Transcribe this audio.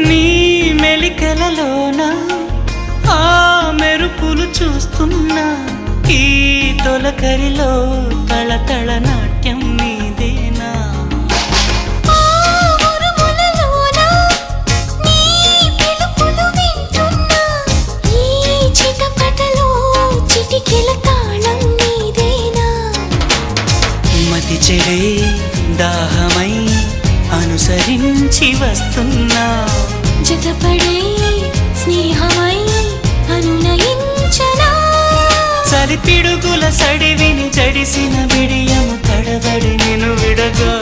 నీ మెలికలలోన ఆ మెరుపులు చూస్తున్నా ఈ తొలకరిలో తళతళ నాట్యం నీదేనా మతి చెడే దాహమై అనుసరించి వస్తున్నా జతపడే స్నేహమై అనునయించనా చలి పిడుగుల సడివిని జడిసిన బిడియము తడబడి నిన్ను విడగా